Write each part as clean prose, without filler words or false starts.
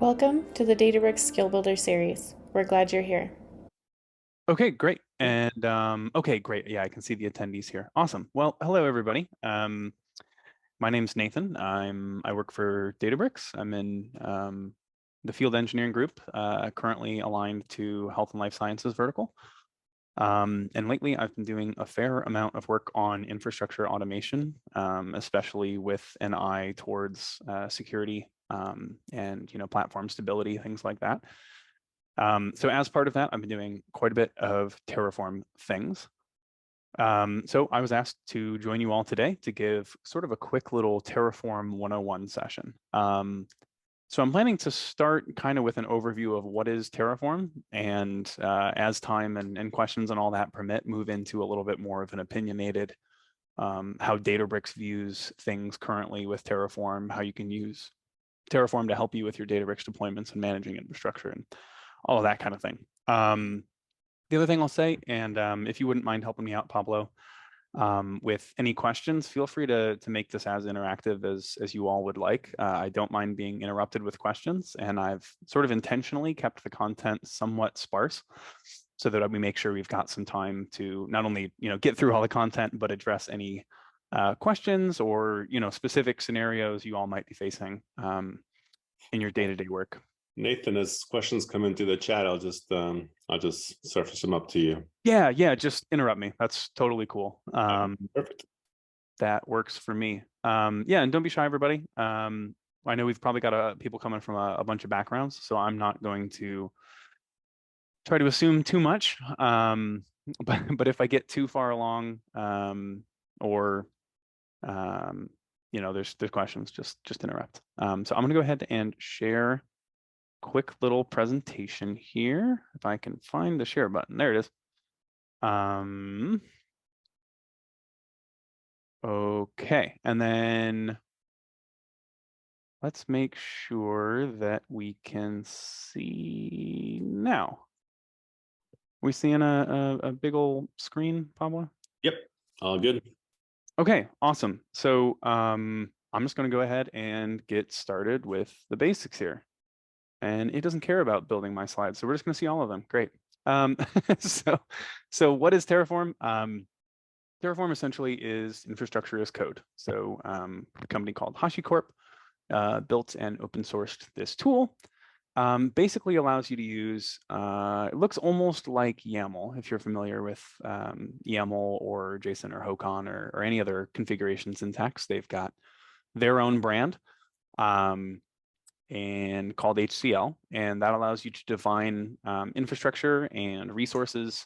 Welcome to the Databricks Skill Builder series. We're glad you're here. Okay, great. And okay, great. Yeah, I can see the attendees here. Awesome. Well, hello everybody. My name's Nathan. I work for Databricks. I'm in the field engineering group, currently aligned to health and life sciences vertical. And lately, I've been doing a fair amount of work on infrastructure automation, especially with an eye towards security and platform stability, things like that. So as part of that, I've been doing quite a bit of Terraform things. So I was asked to join you all today to give sort of a quick little Terraform 101 session. So I'm planning to start kind of with an overview of what is Terraform, and as time and questions and all that permit, move into a little bit more of an opinionated, how Databricks views things currently with Terraform, how you can use Terraform to help you with your Databricks deployments and managing infrastructure and all of that kind of thing. The other thing I'll say, and if you wouldn't mind helping me out, Pablo, with any questions, feel free to make this as interactive as you all would like. I don't mind being interrupted with questions, and I've sort of intentionally kept the content somewhat sparse so that we make sure we've got some time to not only get through all the content, but address any questions or specific scenarios you all might be facing in your day-to-day work. Nathan, as questions come into the chat, I'll just surface them up to you. Yeah, just interrupt me. That's totally cool. Perfect. That works for me. Yeah, and don't be shy, everybody. I know we've probably got people coming from a bunch of backgrounds, so I'm not going to try to assume too much. But if I get too far along, or there's questions, just interrupt. So I'm gonna go ahead and share quick little presentation here. If I can find the share button, there it is. Okay, and then let's make sure that we can see now. Are we seeing a big old screen, Pablo? Yep, all good. Okay, awesome. So I'm just going to go ahead and get started with the basics here. And it doesn't care about building my slides, so we're just going to see all of them. Great. So what is Terraform? Terraform essentially is infrastructure as code. So a company called HashiCorp built and open sourced this tool. Basically allows you to use, it looks almost like YAML, if you're familiar with YAML or JSON or HOCON or any other configuration syntax. They've got their own brand and called HCL, and that allows you to define infrastructure and resources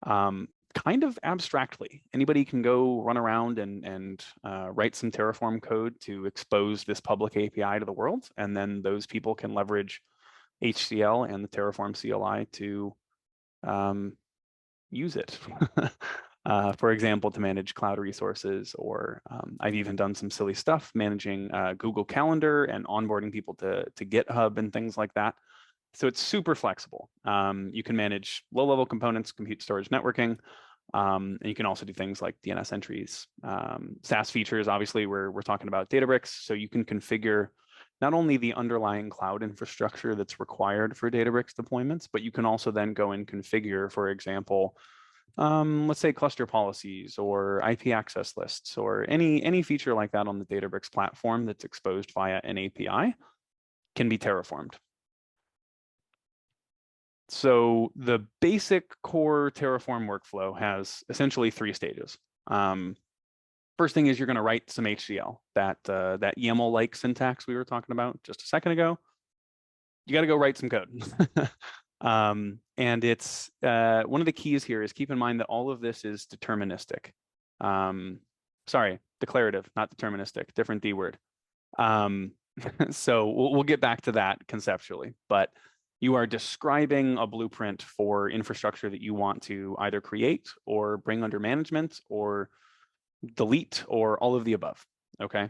kind of abstractly. Anybody can go run around and write some Terraform code to expose this public API to the world, and then those people can leverage HCL and the Terraform CLI to use it. For example, to manage cloud resources, or I've even done some silly stuff managing Google Calendar and onboarding people to GitHub and things like that. So it's super flexible. You can manage low-level components, compute, storage, networking, and you can also do things like DNS entries. SaaS features, obviously, we're talking about Databricks, so you can configure not only the underlying cloud infrastructure that's required for Databricks deployments, but you can also then go and configure, for example, let's say cluster policies or IP access lists or any feature like that on the Databricks platform that's exposed via an API can be terraformed. So the basic core Terraform workflow has essentially 3 stages. First thing is you're going to write some HCL, that YAML-like syntax we were talking about just a second ago. You got to go write some code. And it's one of the keys here is keep in mind that all of this is deterministic. Sorry, declarative, not deterministic, different D word. So we'll get back to that conceptually, but you are describing a blueprint for infrastructure that you want to either create or bring under management or delete or all of the above, okay?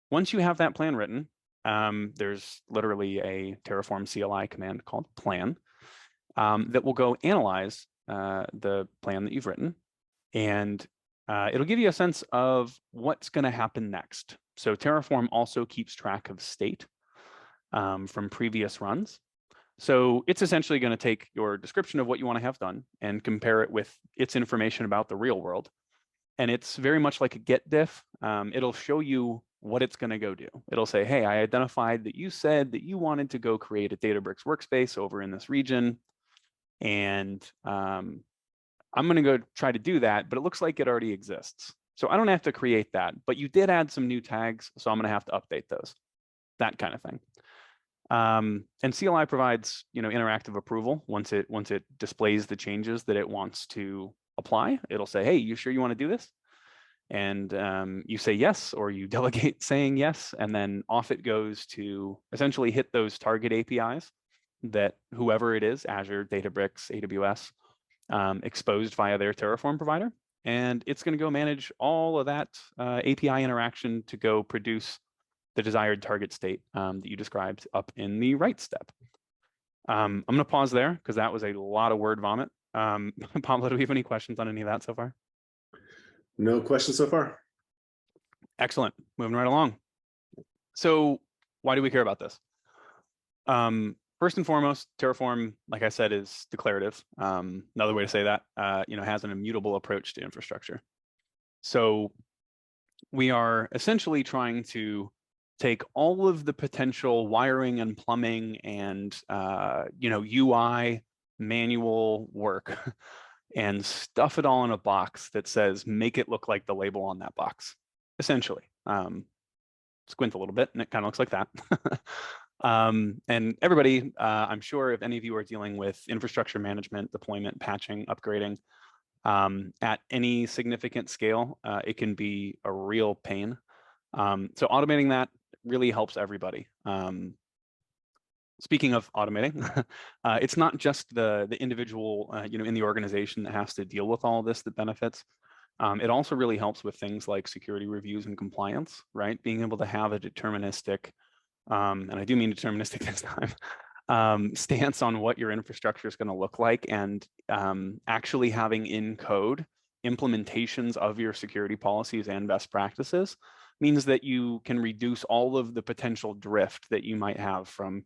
Once you have that plan written, there's literally a Terraform CLI command called plan that will go analyze the plan that you've written, and it'll give you a sense of what's going to happen next. So Terraform also keeps track of state. from previous runs. So it's essentially going to take your description of what you want to have done and compare it with its information about the real world. And it's very much like a get diff. It'll show you what it's going to go do. It'll say, hey, I identified that you said that you wanted to go create a Databricks workspace over in this region. And I'm going to go try to do that, but it looks like it already exists. So I don't have to create that, but you did add some new tags, so I'm going to have to update those, that kind of thing. And CLI provides, interactive approval once it displays the changes that it wants to apply. It'll say, hey, you sure you want to do this? And you say yes, or you delegate saying yes, and then off it goes to essentially hit those target APIs that whoever it is, Azure, Databricks, AWS, exposed via their Terraform provider. And it's going to go manage all of that API interaction to go produce the desired target state that you described up in the right step. I'm going to pause there because that was a lot of word vomit. Pablo, do we have any questions on any of that so far? No questions so far. Excellent. Moving right along. So why do we care about this? First and foremost, Terraform, like I said, is declarative. Another way to say that, has an immutable approach to infrastructure. So we are essentially trying to take all of the potential wiring and plumbing and UI manual work and stuff it all in a box that says make it look like the label on that box, essentially. Squint a little bit and it kind of looks like that. And everybody, I'm sure if any of you are dealing with infrastructure management, deployment, patching, upgrading at any significant scale, it can be a real pain. So automating that really helps everybody. Speaking of automating, it's not just the individual, in the organization that has to deal with all of this that benefits. It also really helps with things like security reviews and compliance, right? Being able to have a deterministic, and I do mean deterministic this time, stance on what your infrastructure is going to look like, and actually having in code implementations of your security policies and best practices means that you can reduce all of the potential drift that you might have from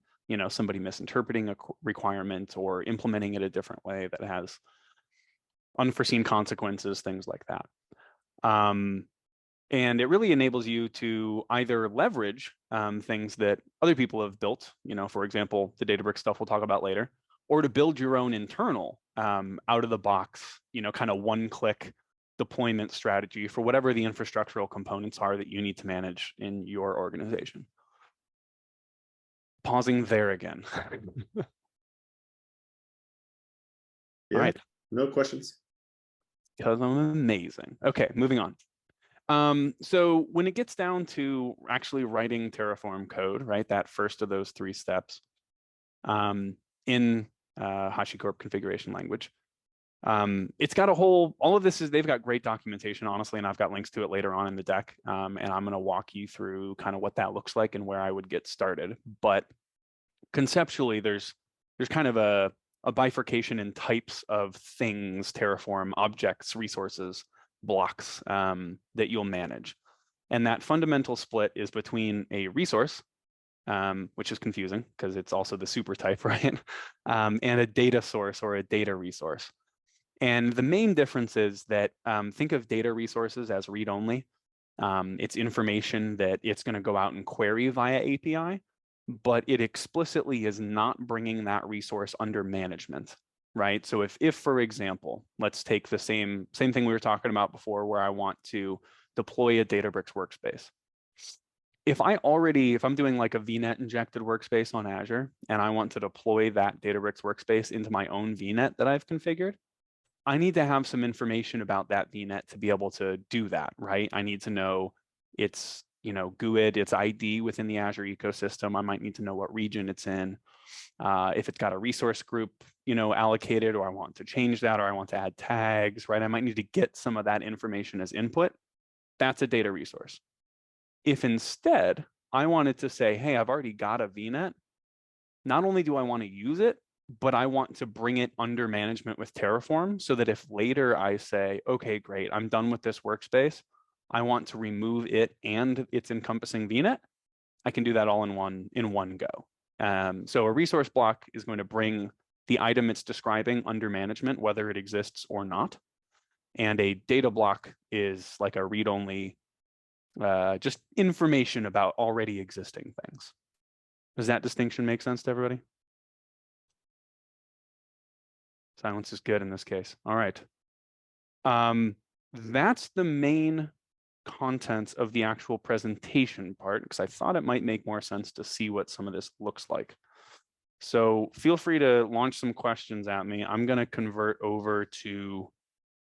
somebody misinterpreting a requirement or implementing it a different way that has unforeseen consequences, things like that. And it really enables you to either leverage things that other people have built, for example, the Databricks stuff we'll talk about later, or to build your own internal out of the box, kind of one-click deployment strategy for whatever the infrastructural components are that you need to manage in your organization. Pausing there again. Yeah, all right. No questions. Because I'm amazing. Okay, moving on. So when it gets down to actually writing Terraform code, right, that first of those 3 steps in HashiCorp configuration language, it's got all of this they've got great documentation, honestly, and I've got links to it later on in the deck. And I'm going to walk you through kind of what that looks like and where I would get started. But conceptually, there's kind of a bifurcation in types of things, Terraform, objects, resources, blocks that you'll manage. And that fundamental split is between a resource, which is confusing because it's also the super type, right? And a data source or a data resource. And the main difference is that think of data resources as read-only. It's information that it's going to go out and query via API, but it explicitly is not bringing that resource under management, right? So if for example, let's take the same thing we were talking about before, where I want to deploy a Databricks workspace. If I'm doing like a VNet injected workspace on Azure, and I want to deploy that Databricks workspace into my own VNet that I've configured, I need to have some information about that VNet to be able to do that, right? I need to know its GUID, its ID within the Azure ecosystem. I might need to know what region it's in. If it's got a resource group, allocated, or I want to change that, or I want to add tags, right? I might need to get some of that information as input. That's a data resource. If instead I wanted to say, hey, I've already got a VNet, not only do I want to use it, but I want to bring it under management with Terraform so that if later I say, okay, great, I'm done with this workspace, I want to remove it and its encompassing VNet, I can do that all in one go. So a resource block is going to bring the item it's describing under management, whether it exists or not. And a data block is like a read-only, just information about already existing things. Does that distinction make sense to everybody? Silence is good in this case. All right. That's the main contents of the actual presentation part, because I thought it might make more sense to see what some of this looks like. So feel free to launch some questions at me. I'm going to convert over to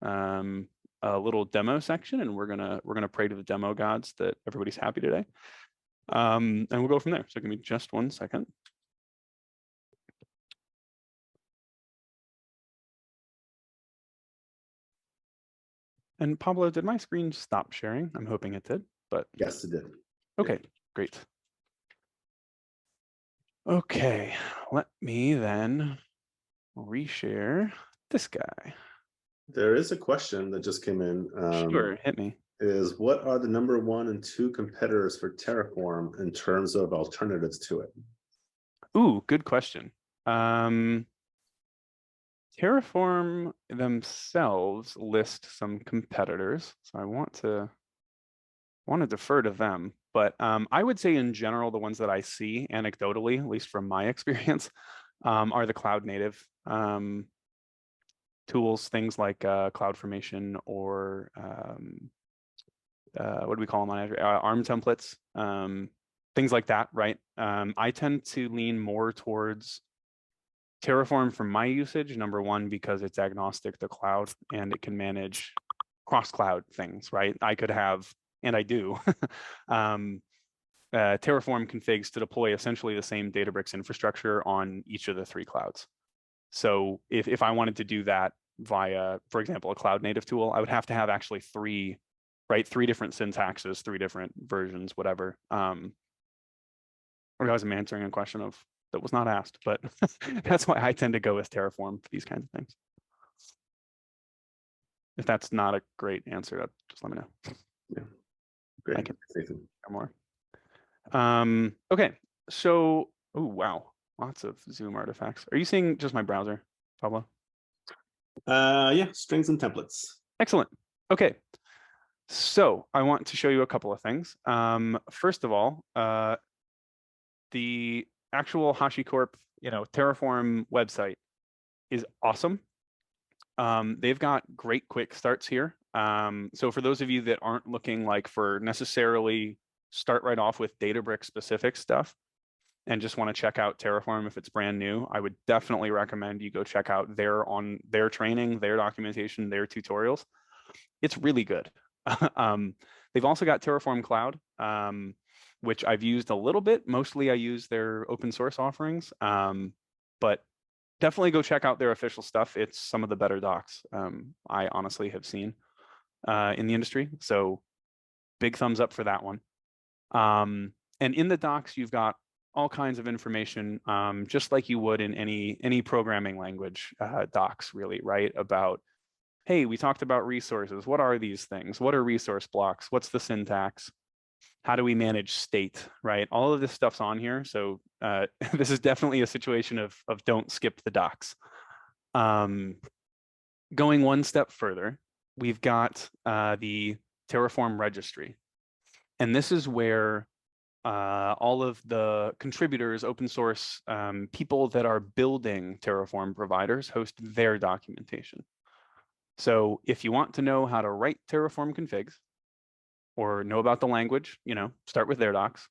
a little demo section, and we're gonna pray to the demo gods that everybody's happy today. And we'll go from there. So give me just 1 second. And Pablo, did my screen stop sharing? I'm hoping it did, but Yes, it did. okay, great. Okay, let me then reshare this guy. There is a question that just came in. Sure, hit me. Is what are the number 1 and 2 competitors for Terraform in terms of alternatives to it? Ooh, good question. Terraform themselves list some competitors, so I want to defer to them. But I would say in general, the ones that I see anecdotally, at least from my experience, are the cloud native tools, things like CloudFormation or what do we call them on Azure? ARM templates, things like that, right? I tend to lean more towards Terraform for my usage, number one, because it's agnostic to cloud and it can manage cross-cloud things, right? I could have, and I do, Terraform configs to deploy essentially the same Databricks infrastructure on each of the 3 clouds. So if I wanted to do that via, for example, a cloud native tool, I would have to have actually 3 different syntaxes, 3 different versions, whatever. I realize I'm answering a question that was not asked, but that's why I tend to go with Terraform for these kinds of things. If that's not a great answer, just let me know. Yeah, great. I can Nathan. more. Okay, so, oh wow, lots of Zoom artifacts. Are you seeing just my browser, Pablo? Yeah, strings and templates. Excellent. Okay, so I want to show you a couple of things. First of all, the actual HashiCorp, Terraform website is awesome. They've got great quick starts here. So for those of you that aren't looking like for necessarily start right off with Databricks specific stuff and just want to check out Terraform if it's brand new, I would definitely recommend you go check out their training, their documentation, their tutorials. It's really good. They've also got Terraform Cloud, which I've used a little bit. Mostly I use their open source offerings, but definitely go check out their official stuff. It's some of the better docs I honestly have seen in the industry. So big thumbs up for that one. And in the docs, you've got all kinds of information, just like you would in any programming language docs, really, right? About, hey, we talked about resources. What are these things? What are resource blocks? What's the syntax? How do we manage state, right? All of this stuff's on here. So this is definitely a situation of don't skip the docs. Going one step further, we've got the Terraform registry. And this is where all of the contributors, open source people that are building Terraform providers host their documentation. So if you want to know how to write Terraform configs or know about the language, start with their docs.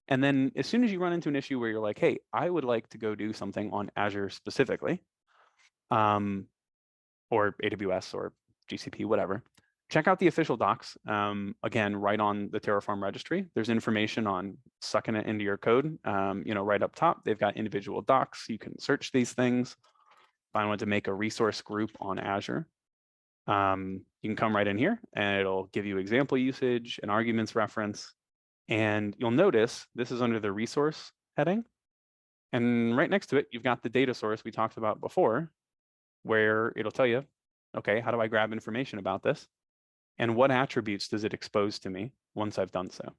And then as soon as you run into an issue where you're like, hey, I would like to go do something on Azure specifically, or AWS or GCP, whatever, check out the official docs. Again, right on the Terraform registry, there's information on sucking it into your code. Right up top, they've got individual docs. You can search these things. If I wanted to make a resource group on Azure, you can come right in here and it'll give you example usage and arguments reference. And you'll notice this is under the resource heading. And right next to it, you've got the data source we talked about before, where it'll tell you, okay, how do I grab information about this? And what attributes does it expose to me once I've done so?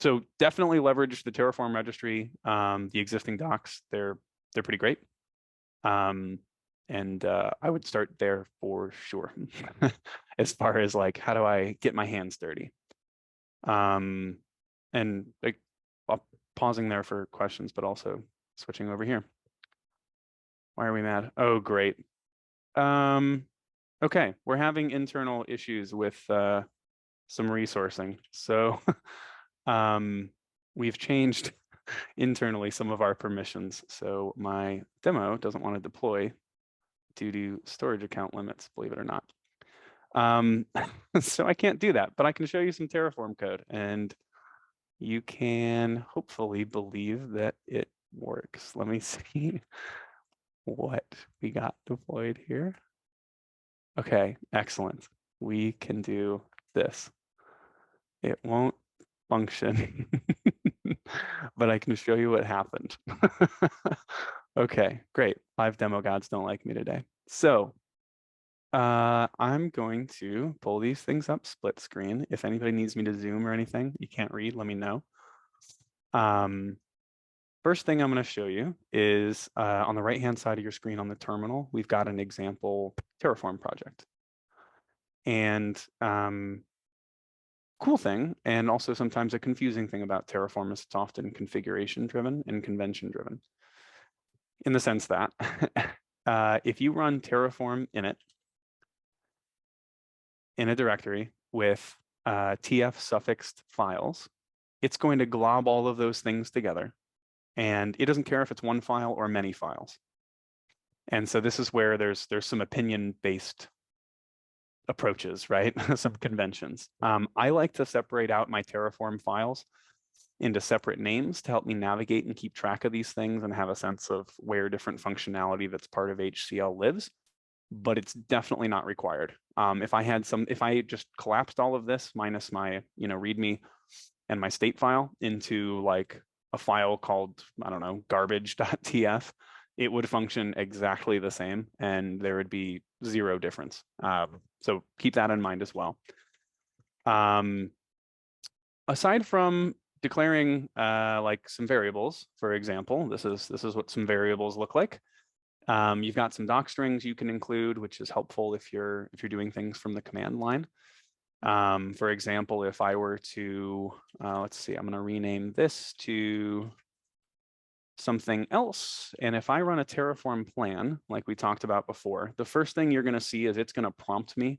So definitely leverage the Terraform registry, the existing docs. They're pretty great. And I would start there for sure. As far as like, how do I get my hands dirty? And like, pausing there for questions, but also switching over here. Why are we mad? Oh, great. Okay, we're having internal issues with some resourcing. So we've changed internally some of our permissions. So my demo doesn't want to deploy due to storage account limits, believe it or not. So I can't do that, but I can show you some Terraform code and you can hopefully believe that it works. Let me see what we got deployed here. Okay, excellent. We can do this. It won't function, but I can show you what happened. Okay, great. 5 demo gods don't like me today. So I'm going to pull these things up split screen. If anybody needs me to zoom or anything, you can't read, let me know. First thing I'm going to show you is on the right-hand side of your screen on the terminal, we've got an example Terraform project. And cool thing, and also sometimes a confusing thing about Terraform is it's often configuration driven and convention driven. In the sense that if you run Terraform init in a directory with TF suffixed files, it's going to glob all of those things together. And it doesn't care if it's one file or many files. And so this is where there's some opinion-based approaches, right? Some conventions. I like to separate out my Terraform files into separate names to help me navigate and keep track of these things and have a sense of where different functionality that's part of HCL lives, but it's definitely not required. If I just collapsed all of this minus my, README and my state file into like a file called, I don't know, garbage.tf, it would function exactly the same and there would be zero difference. So keep that in mind as well. Aside from declaring like some variables, for example, this is what some variables look like. You've got some doc strings you can include, which is helpful if you're doing things from the command line. For example, if I were to, let's see, I'm going to rename this to something else. And if I run a Terraform plan, like we talked about before, the first thing you're going to see is it's going to prompt me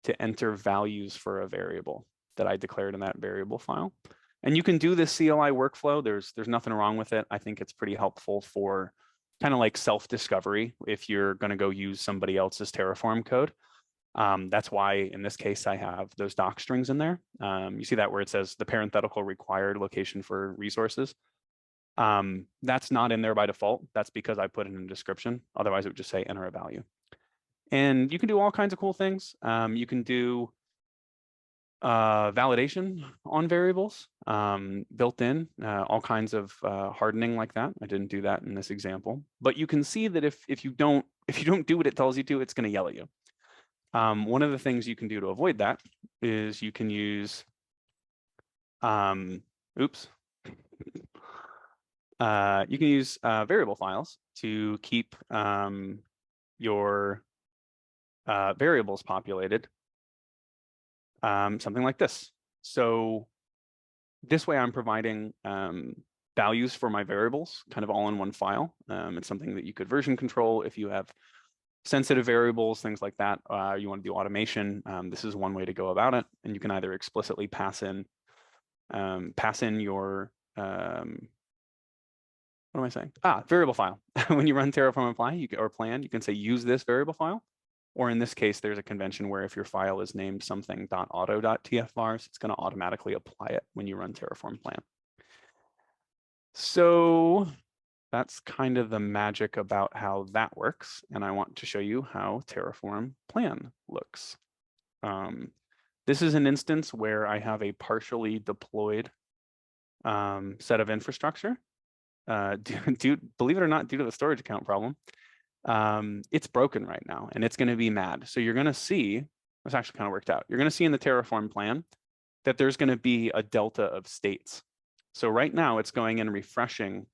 to enter values for a variable that I declared in that variable file. And you can do this CLI workflow. There's nothing wrong with it. I think it's pretty helpful for kind of like self-discovery if you're going to go use somebody else's Terraform code. That's why in this case, I have those doc strings in there. You see that where it says the parenthetical required location for resources. That's not in there by default. That's because I put it in a description. Otherwise, it would just say enter a value. And you can do all kinds of cool things. You can do validation on variables built in, all kinds of hardening like that. I didn't do that in this example, but you can see that if you don't do what it tells you to, it's going to yell at you. One of the things you can do to avoid that is you can use, you can use variable files to keep your variables populated, something like this. So this way I'm providing values for my variables kind of all in one file. It's something that you could version control if you have sensitive variables, things like that. You want to do automation. This is one way to go about it. And you can either explicitly pass in your, what am I saying? Variable file. When you run Terraform apply or plan, you can say use this variable file. Or in this case, there's a convention where if your file is named something .auto.tfvars, it's going to automatically apply it when you run Terraform plan. So that's kind of the magic about how that works. And I want to show you how Terraform plan looks. This is an instance where I have a partially deployed set of infrastructure. Believe it or not, due to the storage account problem, it's broken right now and it's going to be mad. So you're going to see, this actually kind of worked out. You're going to see in the Terraform plan that there's going to be a delta of states So right now it's going and refreshing.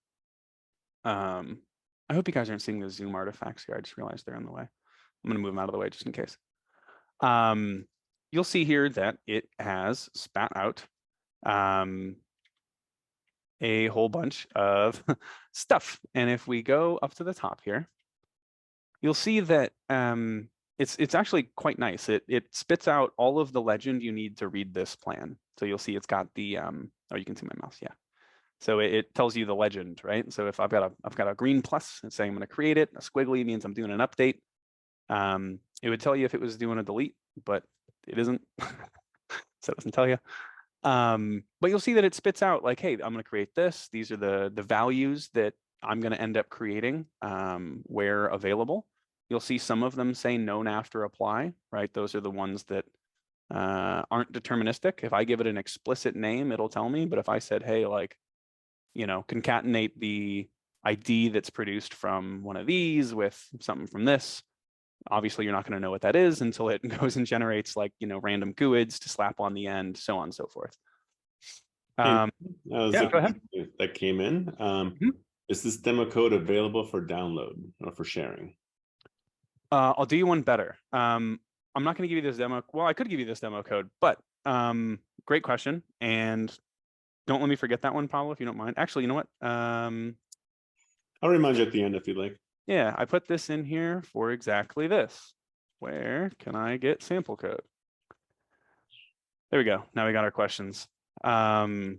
I hope you guys aren't seeing the zoom artifacts here. I just realized they're in the way. I'm going to move them out of the way just in case. You'll see here that it has spat out a whole bunch of stuff. And if we go up to the top here, you'll see that it's actually quite nice. It spits out all of the legend you need to read this plan. So you'll see it's got the oh, you can see my mouse, yeah. So it tells you the legend, right? So if I've got a green plus, it's saying I'm going to create it. A squiggly means I'm doing an update. It would tell you if it was doing a delete, but it isn't. So it doesn't tell you. But you'll see that it spits out like, hey, I'm going to create this. These are the values that I'm going to end up creating where available. You'll see some of them say known after apply, right? Those are the ones that aren't deterministic. If I give it an explicit name, it'll tell me. But if I said, hey, like, you know, concatenate the ID that's produced from one of these with something from this, obviously you're not going to know what that is until it goes and generates like, you know, random GUIDs to slap on the end, so on and so forth. Yeah, go ahead. That came in. Is this demo code available for download or for sharing? I'll do you one better. I'm not going to give you this demo. Well, I could give you this demo code, but great question. And don't let me forget that one, Pablo, if you don't mind. Actually, you know what? I'll remind you at the end if you'd like. Yeah, I put this in here for exactly this. Where can I get sample code? There we go. Now we got our questions. Okay.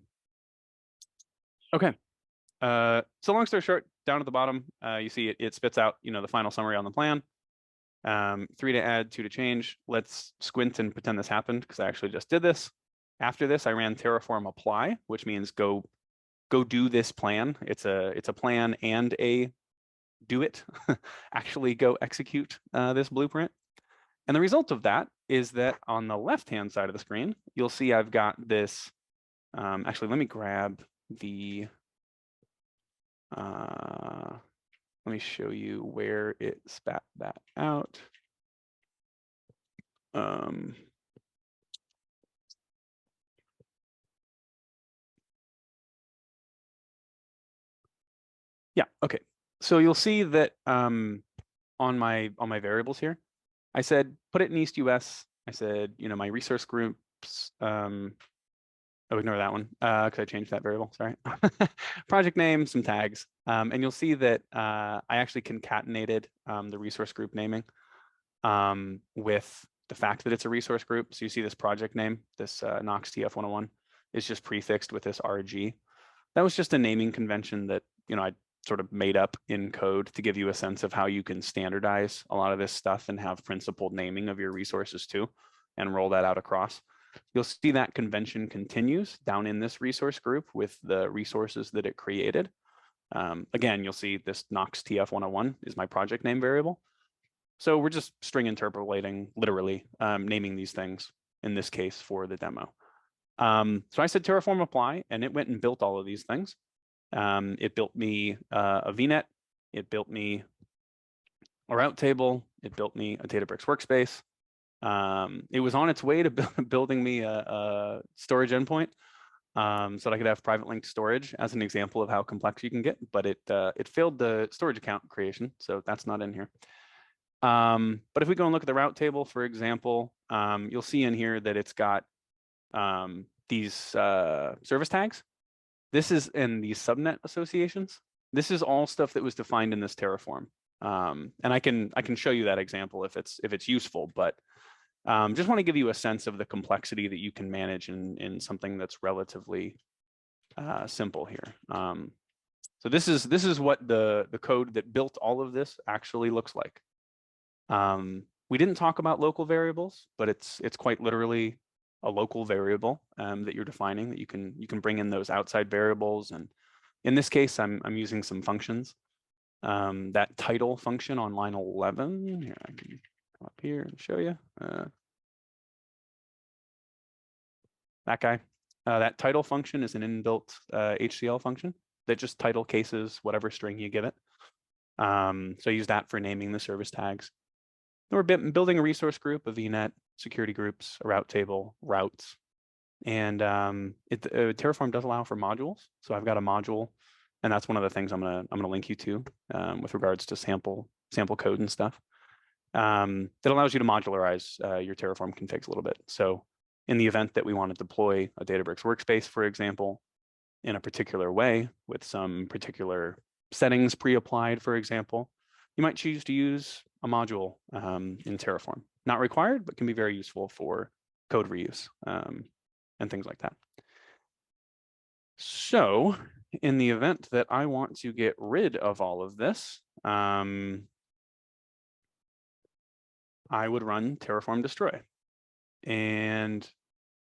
So long story short, down at the bottom, you see it spits out, you know, the final summary on the plan. 3 to add, 2 to change. Let's squint and pretend this happened because I actually just did this. After this, I ran Terraform apply, which means go do this plan. It's a plan and a do it. Actually go execute this blueprint. And the result of that is that on the left-hand side of the screen, you'll see I've got this. Actually, let me grab the. Let me show you where it spat that out. Yeah, okay. So you'll see that on my variables here, I said put it in East US. I said, you know, my resource groups. Oh, ignore that one because I changed that variable. Sorry. Project name, some tags, and you'll see that I actually concatenated the resource group naming with the fact that it's a resource group. So you see this project name, this Knox TF101, is just prefixed with this RG. That was just a naming convention that, you know, I sort of made up in code to give you a sense of how you can standardize a lot of this stuff and have principled naming of your resources too, and roll that out across. You'll see that convention continues down in this resource group with the resources that it created. Again, you'll see this Knox TF101 is my project name variable. So we're just string interpolating, literally naming these things in this case for the demo. So I said Terraform apply, and it went and built all of these things. It built me a VNet. It built me a route table. It built me a Databricks workspace. It was on its way to building me a storage endpoint so that I could have private linked storage as an example of how complex you can get, but it failed the storage account creation, so that's not in here. But if we go and look at the route table, for example, you'll see in here that it's got these service tags. This is in these subnet associations. This is all stuff that was defined in this Terraform. And I can show you that example if it's useful, but just want to give you a sense of the complexity that you can manage in something that's relatively simple here. So this is what the code that built all of this actually looks like. We didn't talk about local variables, but it's quite literally a local variable that you're defining that you can bring in those outside variables. And in this case, I'm using some functions. That title function on line 11. Here, I can come up here and show you. That guy. That title function is an inbuilt HCL function that just title cases whatever string you give it. So I use that for naming the service tags. We're building a resource group, a VNet, security groups, a route table, routes, And Terraform does allow for modules. So I've got a module, and that's one of the things I'm gonna link you to with regards to sample code and stuff. That allows you to modularize your Terraform configs a little bit. So in the event that we want to deploy a Databricks workspace, for example, in a particular way with some particular settings pre-applied, for example, you might choose to use a module in Terraform. Not required, but can be very useful for code reuse and things like that. So in the event that I want to get rid of all of this, I would run Terraform destroy. And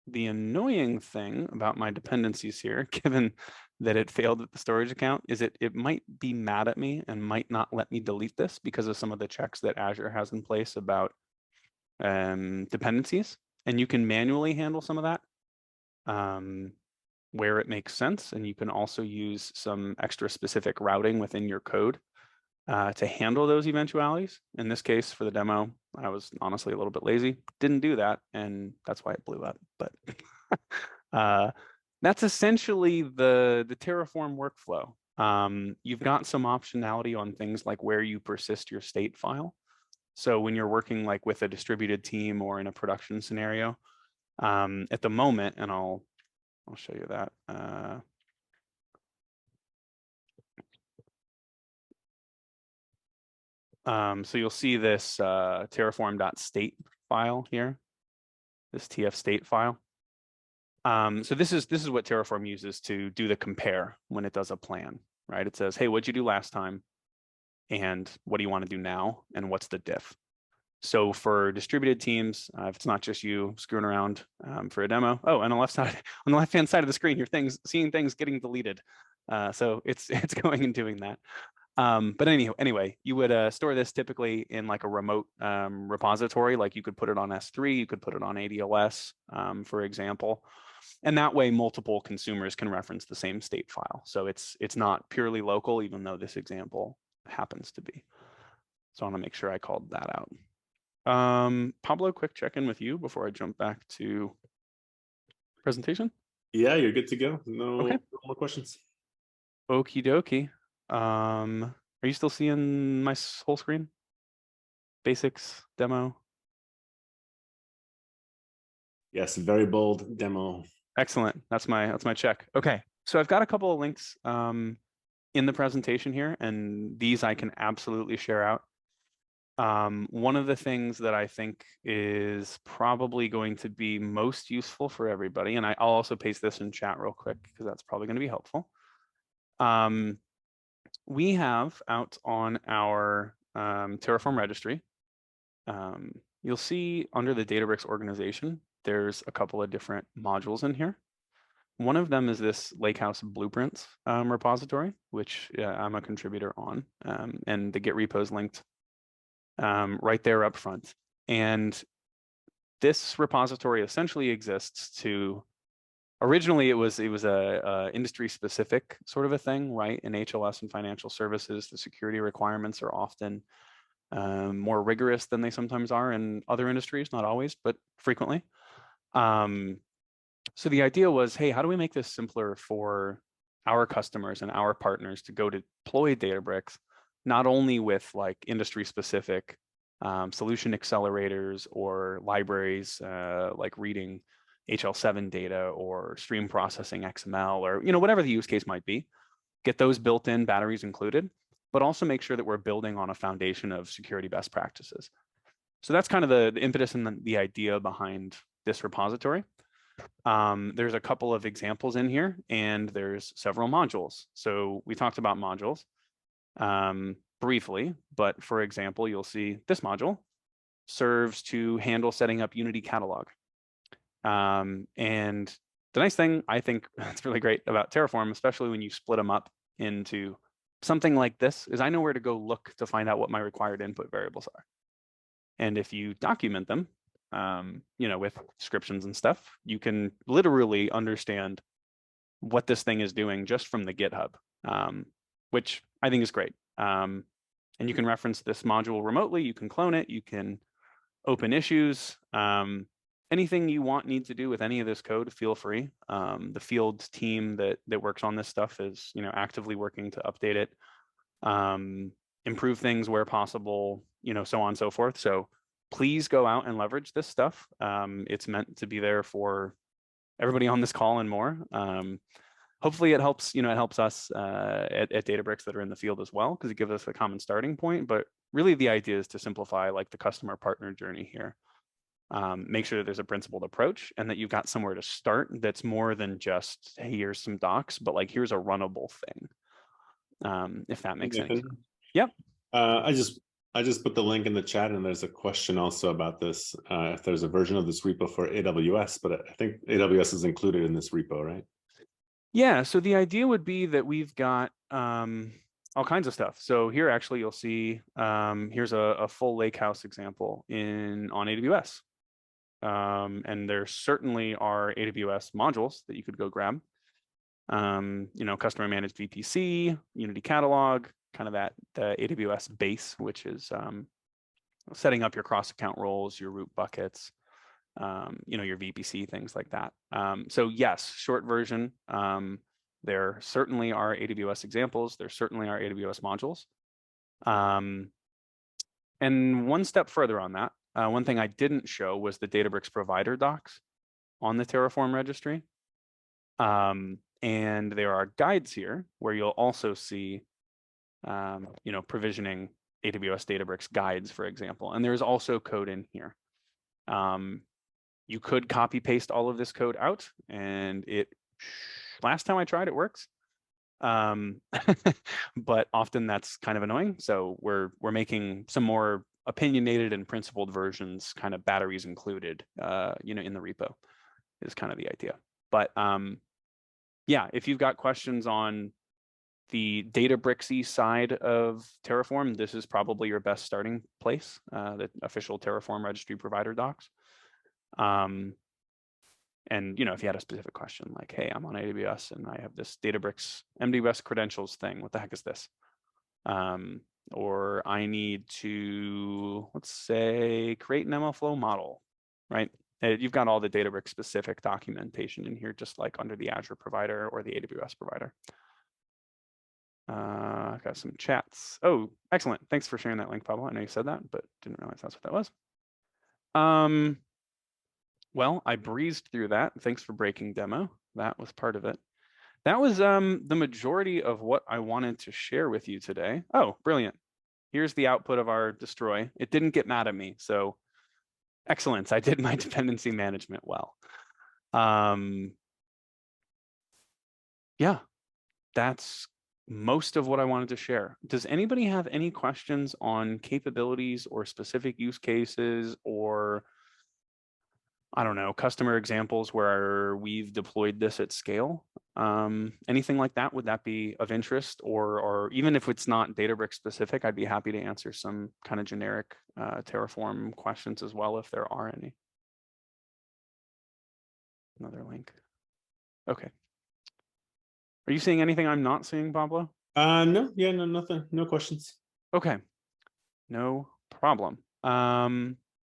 the annoying thing about my dependencies here, given that it failed at the storage account, is it might be mad at me and might not let me delete this because of some of the checks that Azure has in place about dependencies. And you can manually handle some of that where it makes sense. And you can also use some extra specific routing within your code to handle those eventualities. In this case, for the demo, I was honestly a little bit lazy, didn't do that, and that's why it blew up. But that's essentially the Terraform workflow. You've got some optionality on things like where you persist your state file. So when you're working like with a distributed team or in a production scenario, at the moment, and I'll show you that. So you'll see this terraform.state file here, this tf state file. So this is what Terraform uses to do the compare when it does a plan, right? It says, hey, what'd you do last time? And what do you want to do now? And what's the diff? So for distributed teams, if it's not just you screwing around for a demo, oh, on the left-hand side of the screen, you're seeing things getting deleted. So it's going and doing that. But anyway, you would store this typically in like a remote repository, like you could put it on S3, you could put it on ADLS, for example. And that way multiple consumers can reference the same state file. So it's not purely local, even though this example happens to be. So I want to make sure I called that out. Pablo, quick check-in with you before I jump back to presentation. Yeah, you're good to go. No, okay. No more questions. Okie dokie. Are you still seeing my whole screen? Basics, demo? Yes, very bold demo. Excellent. That's my check. Okay. So I've got a couple of links in the presentation here, and these I can absolutely share out. One of the things that I think is probably going to be most useful for everybody, and I'll also paste this in chat real quick because that's probably going to be helpful. We have out on our Terraform registry, you'll see under the Databricks organization, there's a couple of different modules in here. One of them is this Lakehouse Blueprints repository, which I'm a contributor on, and the Git repo is linked right there up front. And this repository essentially exists to, originally it was a industry specific sort of a thing, right? In HLS and financial services, the security requirements are often more rigorous than they sometimes are in other industries, not always, but frequently. So the idea was, hey, how do we make this simpler for our customers and our partners to go deploy Databricks, not only with like industry specific solution accelerators or libraries like reading HL7 data or stream processing XML or whatever the use case might be, get those built in, batteries included, but also make sure that we're building on a foundation of security best practices. So that's kind of the impetus and the idea behind this repository. There's a couple of examples in here, and there's several modules. So we talked about modules briefly, but for example, you'll see this module serves to handle setting up Unity catalog. And the nice thing, I think that's really great about Terraform, especially when you split them up into something like this, is I know where to go look to find out what my required input variables are. And if you document them, with descriptions and stuff, you can literally understand what this thing is doing just from the GitHub, which I think is great. And you can reference this module remotely, you can clone it, you can open issues. anything you need to do with any of this code, feel free. The field team that works on this stuff is, actively working to update it, improve things where possible, so on and so forth. So please go out and leverage this stuff. It's meant to be there for everybody on this call and more. Hopefully it helps, it helps us at Databricks that are in the field as well, because it gives us a common starting point. But really the idea is to simplify like the customer partner journey here. Make sure that there's a principled approach and that you've got somewhere to start that's more than just, hey, here's some docs, but like here's a runnable thing. If that makes sense. Yep. I just put the link in the chat, and there's a question also about this. If there's a version of this repo for AWS, but I think AWS is included in this repo, right? Yeah. So the idea would be that we've got all kinds of stuff. So here, actually, you'll see here's a full lakehouse example on AWS. And there certainly are AWS modules that you could go grab. Customer managed VPC, Unity catalog, kind of the AWS base, which is setting up your cross-account roles, your root buckets, your VPC, things like that. So yes, short version, there certainly are AWS examples. There certainly are AWS modules. And one step further on that, one thing I didn't show was the Databricks provider docs on the Terraform registry. And there are guides here where you'll also see, provisioning AWS Databricks guides, for example. And there's also code in here. You could copy paste all of this code out, and last time I tried, it works. But often that's kind of annoying. So we're making some more opinionated and principled versions, kind of batteries included, in the repo is kind of the idea. But yeah, if you've got questions on the Databricks-y side of Terraform, this is probably your best starting place, the official Terraform registry provider docs. And if you had a specific question like, hey, I'm on AWS and I have this Databricks MDWS credentials thing, what the heck is this? Or I need to, let's say, create an MLflow model, right? You've got all the Databricks specific documentation in here, just like under the Azure provider or the AWS provider. I've got some chats. Oh, excellent. Thanks for sharing that link, Pablo. I know you said that, but didn't realize that's what that was. Well, I breezed through that. Thanks for breaking demo. That was part of it. That was the majority of what I wanted to share with you today. Oh, brilliant. Here's the output of our destroy. It didn't get mad at me. So excellent. I did my dependency management well. Yeah, that's most of what I wanted to share. Does anybody have any questions on capabilities or specific use cases, or I don't know, customer examples where we've deployed this at scale? Anything like that? Would that be of interest? Or even if it's not Databricks specific, I'd be happy to answer some kind of generic Terraform questions as well, if there are any. Another link. Okay. Are you seeing anything I'm not seeing, Pablo? No, yeah, no, nothing, no questions. Okay, no problem.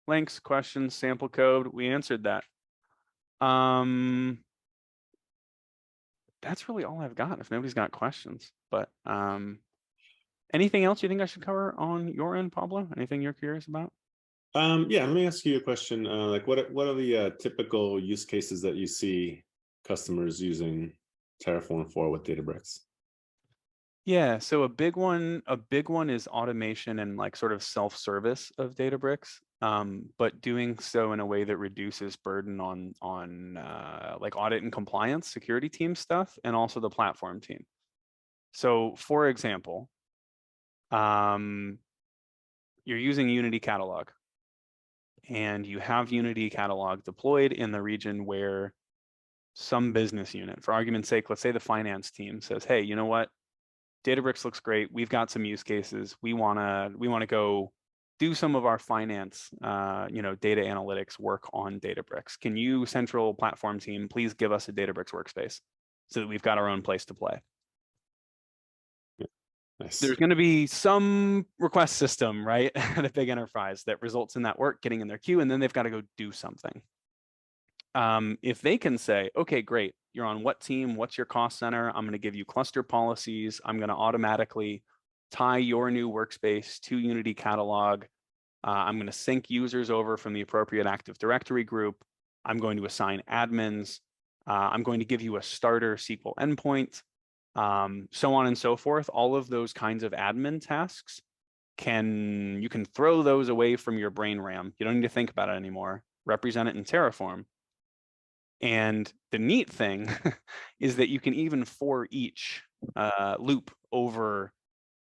Links, questions, sample code, we answered that. That's really all I've got if nobody's got questions. But anything else you think I should cover on your end, Pablo? Anything you're curious about? Yeah, let me ask you a question. Like what are the typical use cases that you see customers using Terraform for with Databricks? Yeah, so a big one is automation and like sort of self-service of Databricks, but doing so in a way that reduces burden on like audit and compliance, security team stuff, and also the platform team. So for example, you're using Unity catalog, and you have Unity catalog deployed in the region where some business unit, for argument's sake, let's say the finance team says, hey, you know what? Databricks looks great. We've got some use cases. We wanna go do some of our finance, data analytics work on Databricks. Can you, central platform team, please give us a Databricks workspace so that we've got our own place to play? Yeah. Nice. There's going to be some request system, right, at a big enterprise that results in that work getting in their queue, and then they've got to go do something. if they can say, okay, great, you're on what team, what's your cost center, I'm going to give you cluster policies, I'm going to automatically tie your new workspace to Unity Catalog, I'm going to sync users over from the appropriate Active Directory group, I'm going to assign admins, I'm going to give you a starter SQL endpoint, so on and so forth. All of those kinds of admin tasks you can throw those away from your brain RAM. You don't need to think about it anymore. Represent it in Terraform. And the neat thing is that you can even for each loop over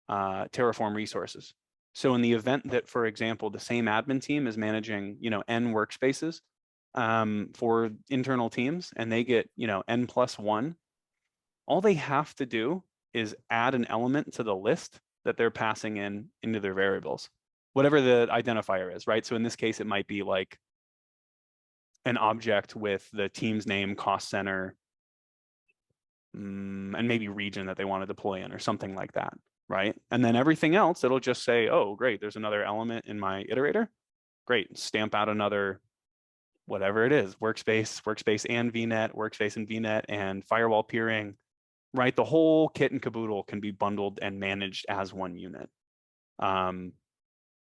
Terraform resources. So in the event that, for example, the same admin team is managing, n workspaces for internal teams, and they get, n+1, all they have to do is add an element to the list that they're passing into their variables, whatever the identifier is, right? So in this case, it might be like an object with the team's name, cost center, and maybe region that they want to deploy in or something like that, right? And then everything else, it'll just say, oh, great, there's another element in my iterator. Great, stamp out another, whatever it is, workspace and VNet, workspace and VNet, and firewall peering, right? The whole kit and caboodle can be bundled and managed as one unit. So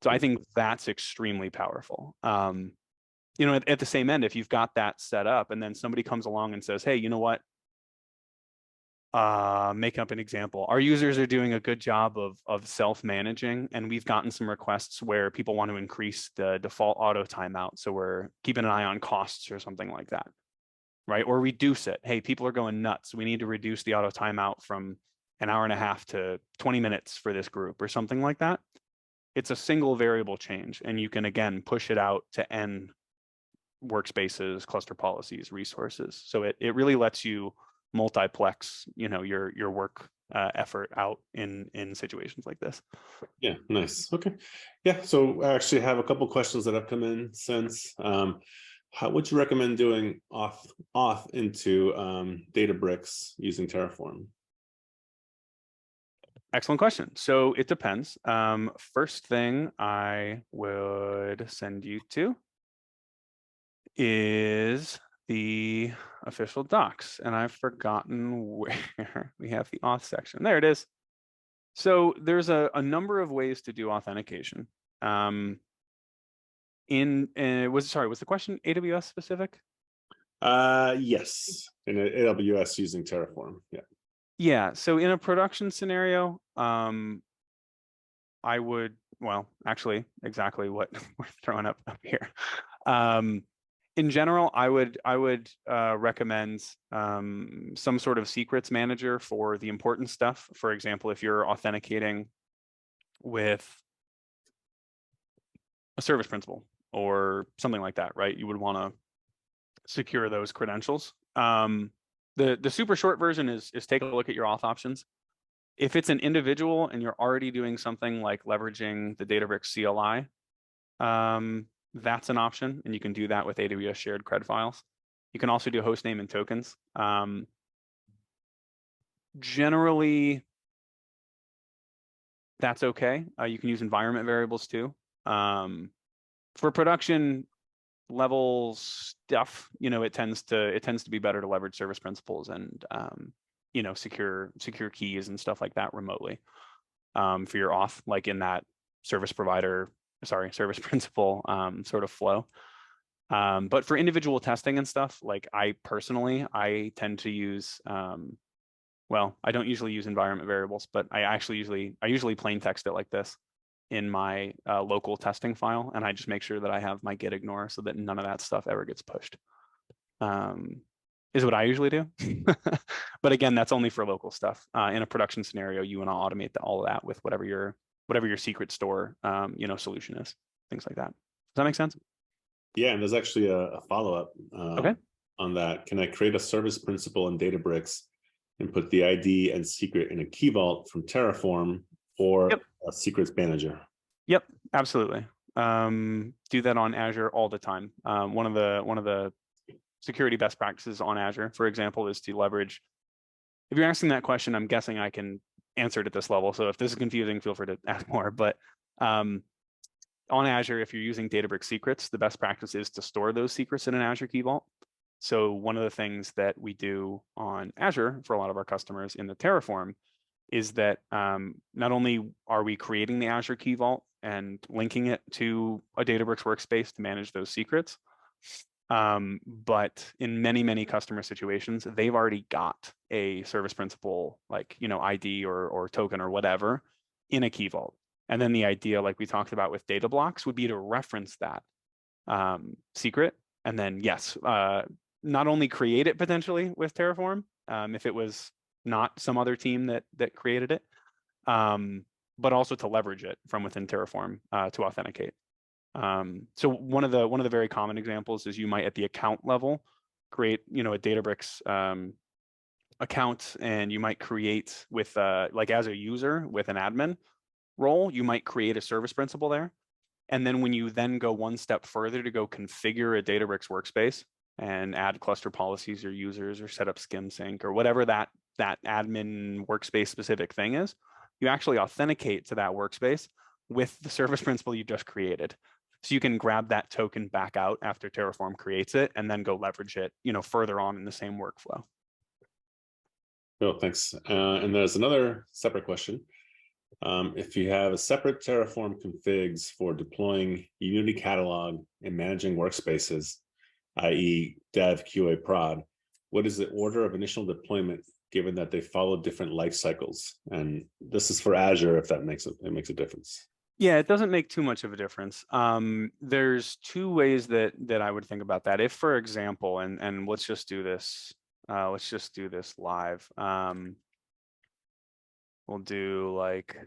I think that's extremely powerful. At the same end, if you've got that set up and then somebody comes along and says, hey, you know what? Make up an example. Our users are doing a good job of self-managing, and we've gotten some requests where people want to increase the default auto timeout. So we're keeping an eye on costs or something like that, right? Or reduce it. Hey, people are going nuts. We need to reduce the auto timeout from an hour and a half to 20 minutes for this group or something like that. It's a single variable change, and you can, again, push it out to n workspaces, cluster policies, resources. So it really lets you multiplex, your work effort out in situations like this. Yeah, nice. Okay. Yeah, so I actually have a couple questions that have come in since. How would you recommend doing auth into Databricks using Terraform? Excellent question. So it depends. First thing I would send you to is the official docs, and I've forgotten where we have the auth section. There it is. So there's a number of ways to do authentication. Was the question AWS specific? Yes, in AWS using Terraform. Yeah. Yeah. So in a production scenario, I would, actually, exactly what we're throwing up here. In general, I would recommend some sort of secrets manager for the important stuff. For example, if you're authenticating with a service principal or something like that, right? You would want to secure those credentials. The super short version is take a look at your auth options. If it's an individual and you're already doing something like leveraging the Databricks CLI, that's an option, and you can do that with AWS shared cred files. You can also do hostname and tokens. Generally, that's okay. You can use environment variables too. For production level stuff, it tends to be better to leverage service principals and secure keys and stuff like that remotely for your auth, like in that service principal sort of flow. But for individual testing and stuff, like I tend to use, I don't usually use environment variables, but I usually plain text it like this in my local testing file, and I just make sure that I have my git ignore so that none of that stuff ever gets pushed. Is what I usually do. But again, that's only for local stuff. In a production scenario, you want to automate all of that with whatever your secret store solution is, things like that. Does that make sense? Yeah, and there's actually a follow-up Okay. on that. Can I create a service principal in Databricks and put the ID and secret in a key vault from Terraform or a secrets manager? Yep, absolutely. Do that on Azure all the time. One of the security best practices on Azure, for example, is to leverage. If you're asking that question, I'm guessing I can answer it at this level. So if this is confusing, feel free to ask more. But on Azure, if you're using Databricks secrets, the best practice is to store those secrets in an Azure Key Vault. So one of the things that we do on Azure for a lot of our customers in the Terraform is that not only are we creating the Azure Key Vault and linking it to a Databricks workspace to manage those secrets, but in many, many customer situations, they've already got a service principal, like, ID or token or whatever in a Key Vault. And then the idea, like we talked about with data blocks, would be to reference that secret. And then, yes, not only create it potentially with Terraform, if it was not some other team that created it, but also to leverage it from within Terraform to authenticate. So one of the very common examples is you might at the account level create a Databricks account, and you might create with like as a user with an admin role, you might create a service principal there. And then when you then go one step further to go configure a Databricks workspace and add cluster policies or users or set up skim sync or whatever that admin workspace specific thing is, you actually authenticate to that workspace with the service principal you just created. So you can grab that token back out after Terraform creates it and then go leverage it, further on in the same workflow. Oh, thanks. And there's another separate question. If you have a separate Terraform configs for deploying Unity catalog and managing workspaces, i.e. dev, QA, prod, what is the order of initial deployment given that they follow different life cycles? And this is for Azure, if that makes a difference. Yeah, it doesn't make too much of a difference. There's two ways that I would think about that. If, for example, and let's just do this live. We'll do like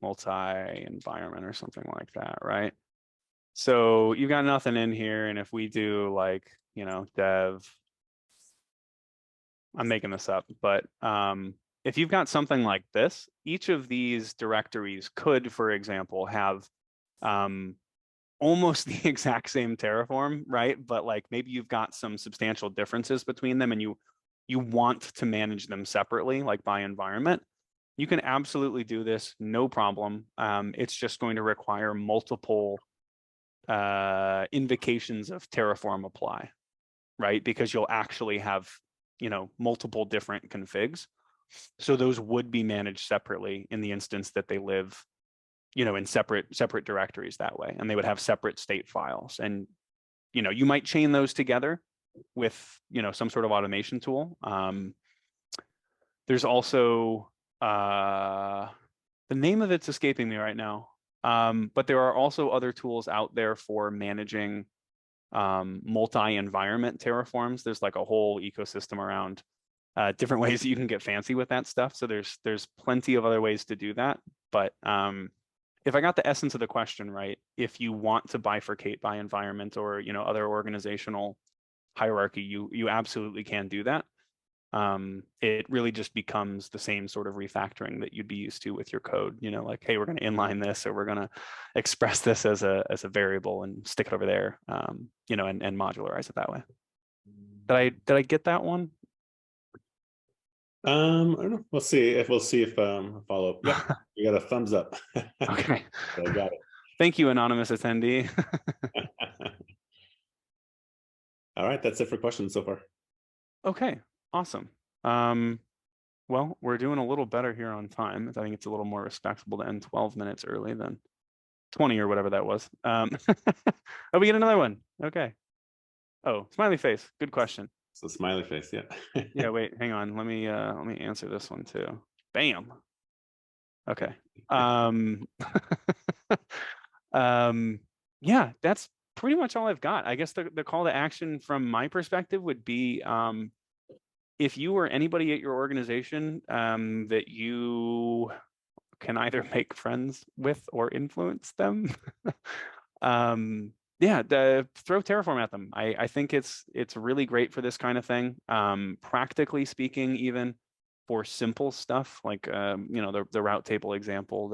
multi-environment or something like that, right? So you've got nothing in here, and if we do like, dev, I'm making this up, but if you've got something like this, each of these directories could, for example, have almost the exact same Terraform, right? But like maybe you've got some substantial differences between them and you want to manage them separately, like by environment. You can absolutely do this, no problem. It's just going to require multiple invocations of Terraform apply, right? Because you'll actually have, multiple different configs. So those would be managed separately in the instance that they live, in separate directories that way, and they would have separate state files. And, you might chain those together with, some sort of automation tool. There's also, the name of it's escaping me right now. But there are also other tools out there for managing multi-environment Terraforms. There's like a whole ecosystem around different ways that you can get fancy with that stuff. So there's plenty of other ways to do that. But if I got the essence of the question right, if you want to bifurcate by environment or other organizational hierarchy, you absolutely can do that. It really just becomes the same sort of refactoring that you'd be used to with your code. Like, hey, we're going to inline this, or we're going to express this as a variable and stick it over there. And modularize it that way. Did I get that one? I don't know. We'll see if follow up. Yeah, you got a thumbs up. Okay. I got it. Thank you, anonymous attendee. All right, that's it for questions so far. Okay, awesome. Well, we're doing a little better here on time. I think it's a little more respectable to end 12 minutes early than 20 or whatever that was. Oh, we get another one. Okay. Oh, smiley face. Good question. So smiley face, yeah. Yeah, wait, hang on. Let me answer this one too. Bam. Okay. Yeah, that's pretty much all I've got. I guess the call to action from my perspective would be if you or anybody at your organization that you can either make friends with or influence them, yeah, throw Terraform at them. I think it's really great for this kind of thing. Practically speaking, even for simple stuff like the route table example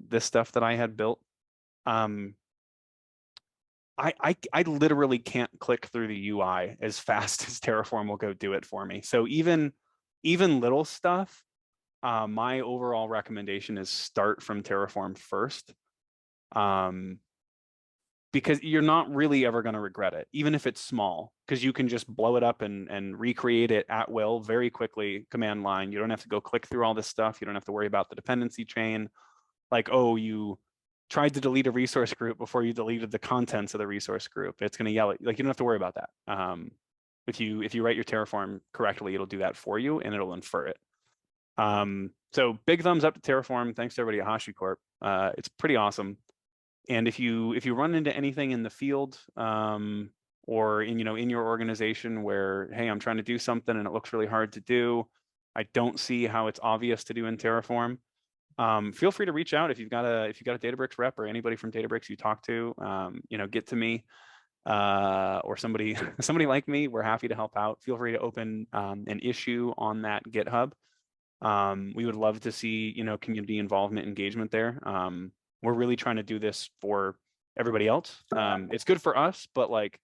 this stuff that I had built. I literally can't click through the UI as fast as Terraform will go do it for me. So even little stuff, my overall recommendation is start from Terraform first. because you're not really ever going to regret it, even if it's small, because you can just blow it up and recreate it at will very quickly, command line. You don't have to go click through all this stuff. You don't have to worry about the dependency chain. Like, oh, you tried to delete a resource group before you deleted the contents of the resource group. It's going to yell at you. Like, you don't have to worry about that. If you write your Terraform correctly, it'll do that for you and it'll infer it. So big thumbs up to Terraform. Thanks to everybody at HashiCorp. It's pretty awesome. And if you run into anything in the field or in your organization where, hey, I'm trying to do something and it looks really hard to do, I don't see how it's obvious to do in Terraform. Feel free to reach out if you've got a Databricks rep or anybody from Databricks you talk to. Get to me or somebody like me. We're happy to help out. Feel free to open an issue on that GitHub. We would love to see community involvement, engagement there. We're really trying to do this for everybody else. It's good for us, but like,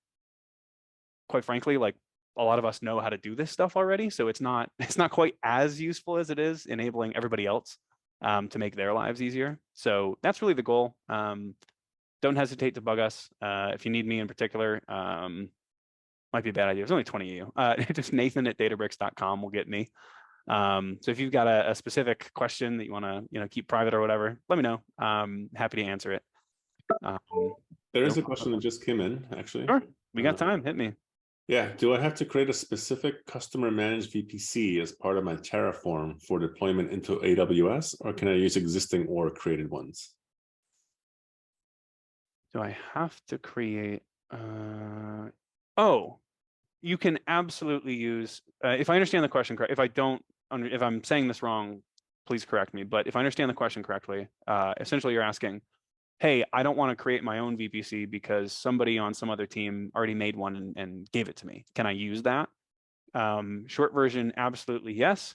quite frankly, like a lot of us know how to do this stuff already. So it's not quite as useful as it is enabling everybody else to make their lives easier. So that's really the goal. Don't hesitate to bug us. If you need me in particular, might be a bad idea. There's only 20 of you. Just Nathan@databricks.com will get me. So if you've got a specific question that you want to keep private or whatever, let me know. Happy to answer it. There is a question that just came in, actually. Sure, we got time. Hit me. Yeah, do I have to create a specific customer managed VPC as part of my Terraform for deployment into AWS, or can I use existing or created ones? Do I have to create? Oh, you can absolutely use. If I understand the question correct, if I'm saying this wrong, please correct me. But if I understand the question correctly, essentially you're asking, hey, I don't want to create my own VPC because somebody on some other team already made one and gave it to me. Can I use that? Short version, absolutely yes.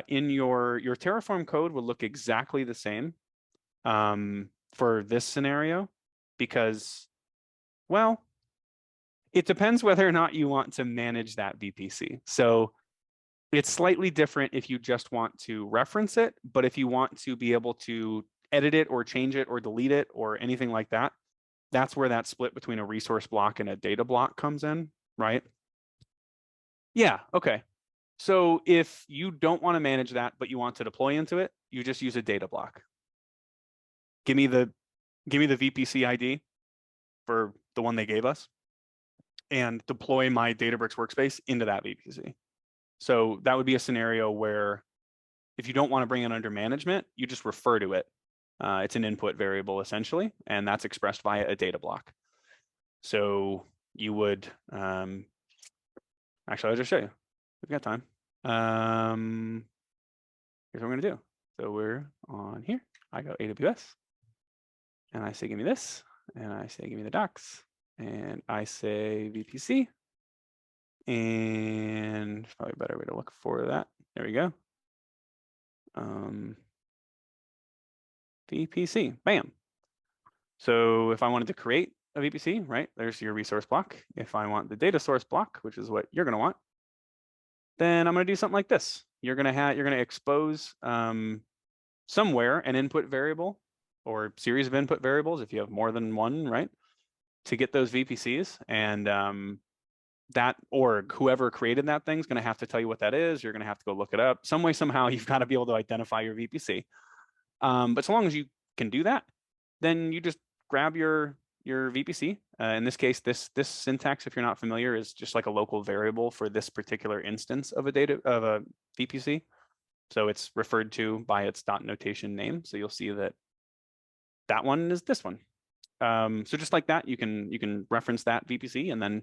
In your Terraform code will look exactly the same for this scenario because, well, it depends whether or not you want to manage that VPC. So it's slightly different if you just want to reference it, but if you want to be able to edit it or change it or delete it or anything like that, that's where that split between a resource block and a data block comes in, right? Yeah, okay. So if you don't want to manage that, but you want to deploy into it, you just use a data block. Give me the VPC ID for the one they gave us and deploy my Databricks workspace into that VPC. So that would be a scenario where if you don't want to bring it under management, you just refer to it. It's an input variable essentially, and that's expressed via a data block. So you would, actually, I'll just show you. We've got time. Here's what we're gonna do. So we're on here. I go AWS, and I say, give me this, and I say, give me the docs, and I say VPC, and probably a better way to look for that. There we go. VPC, bam. So if I wanted to create a VPC, right, there's your resource block. If I want the data source block, which is what you're going to want, then I'm going to do something like this. You're going to expose somewhere an input variable or series of input variables if you have more than one, right, to get those VPCs. And that org, whoever created that thing, is going to have to tell you what that is. You're going to have to go look it up. Some way, somehow, you've got to be able to identify your VPC. But so long as you can do that, then you just grab your VPC. In this case, this syntax, if you're not familiar, is just like a local variable for this particular instance of a VPC. So it's referred to by its dot notation name. So you'll see that that one is this one. So just like that, you can reference that VPC and then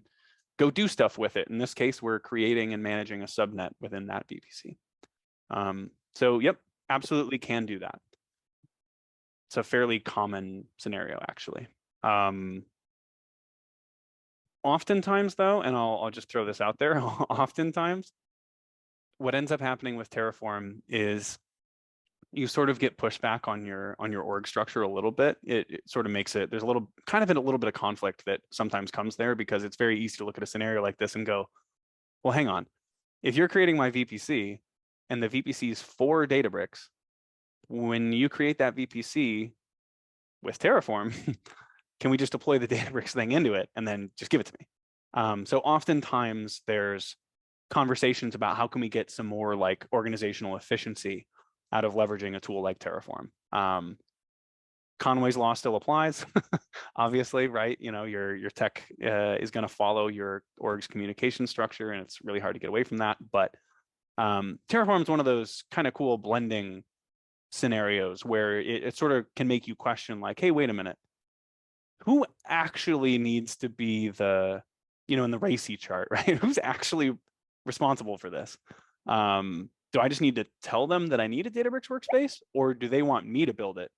go do stuff with it. In this case, we're creating and managing a subnet within that VPC. So yep, absolutely can do that. It's a fairly common scenario, actually. Oftentimes, though, and I'll just throw this out there, oftentimes, what ends up happening with Terraform is you sort of get pushback on your org structure a little bit. It sort of makes it, there's a little bit of conflict that sometimes comes there because it's very easy to look at a scenario like this and go, well, hang on. If you're creating my VPC and the VPC is for Databricks, when you create that VPC with Terraform, can we just deploy the Databricks thing into it and then just give it to me? So oftentimes there's conversations about how can we get some more like organizational efficiency out of leveraging a tool like Terraform. Conway's law still applies, obviously, right? You know, your tech is going to follow your org's communication structure, and it's really hard to get away from that. But Terraform is one of those kind of cool blending scenarios where it sort of can make you question, like, hey, wait a minute, who actually needs to be the, you know, in the RACI chart, right? Who's actually responsible for this? Do I just need to tell them that I need a Databricks workspace, or do they want me to build it,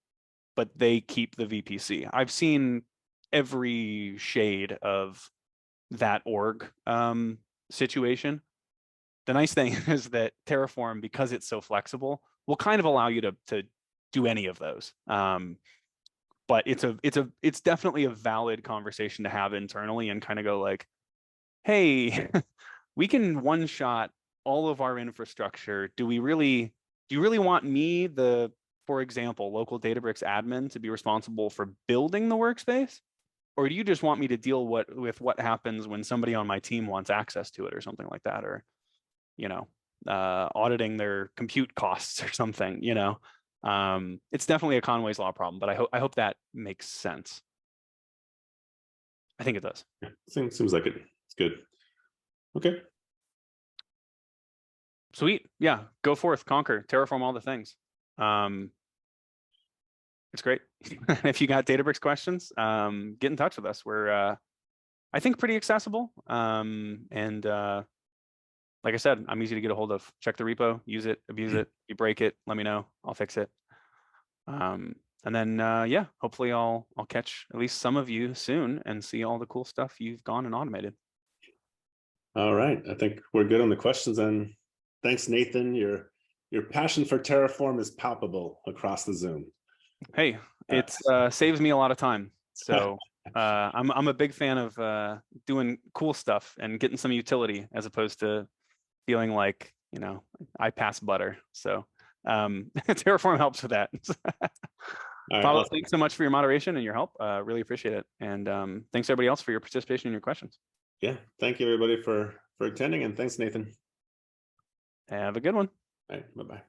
but they keep the VPC? I've seen every shade of that org situation. The nice thing is that Terraform, because it's so flexible, will kind of allow you to do any of those. But it's definitely a valid conversation to have internally and kind of go like, hey, we can one shot all of our infrastructure. Do you really want me, for example, local Databricks admin, to be responsible for building the workspace? Or do you just want me to deal with what happens when somebody on my team wants access to it or something like that? Or, you know, auditing their compute costs or something, you know? It's definitely a Conway's Law problem, but I hope that makes sense. I think it does. Yeah, seems like it. It's good. Okay. Sweet. Yeah. Go forth, conquer, terraform all the things. It's great. If you got Databricks questions, get in touch with us. We're, I think, pretty accessible. Like I said, I'm easy to get a hold of. Check the repo, use it, abuse it. You break it, let me know. I'll fix it. And then, yeah, hopefully I'll catch at least some of you soon and see all the cool stuff you've gone and automated. All right. I think we're good on the questions. And thanks, Nathan. Your passion for Terraform is palpable across the Zoom. Hey, it saves me a lot of time. So I'm a big fan of doing cool stuff and getting some utility as opposed to feeling like, you know, I pass butter. So Terraform helps with that. Right, Pablo, awesome. thanks so much for your moderation and your help. Really appreciate it. And thanks everybody else for your participation and your questions. Yeah, thank you everybody for attending, and thanks, Nathan. Have a good one. All right, bye-bye.